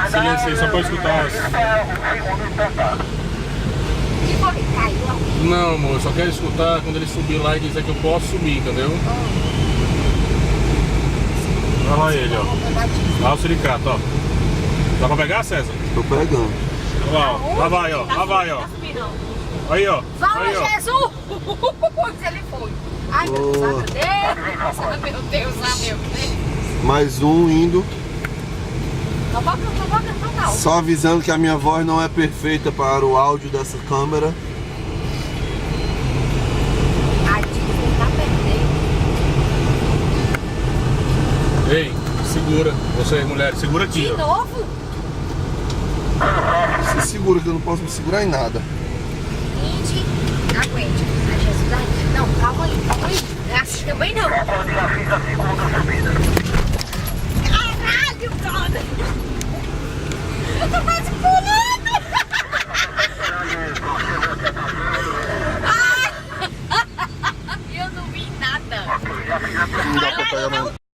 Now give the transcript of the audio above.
Silêncio aí, só pra escutar as... Que foi? Caiu a... Não, amor, eu só quero escutar quando ele subir lá e dizer que eu posso subir, entendeu? Olha lá ele, ó. Olha lá o suricato, ó. Dá pra pegar, César? Tô pegando. Olha lá, ó. Lá vai, ó. Lá vai, ó. Aí, ó. Fala, Aí, ó. Jesus! Ele foi. Ai, meu Deus, meu Deus, meu Deus. Mais um indo. Não pode, não. Só avisando que a minha voz não é perfeita para o áudio dessa câmera. Ai, tipo, tá perdendo. Ei, segura. Vocês, mulheres, segura aqui, De ó. novo? Se segura que eu não posso me segurar em nada. Gente, aguente. Ai, Jesus, ai. Não, calma aí. Assim também não. Caralho, brother. Eu tô quase pulando. Ai. Eu não vi nada. Não dá pra pegar mais.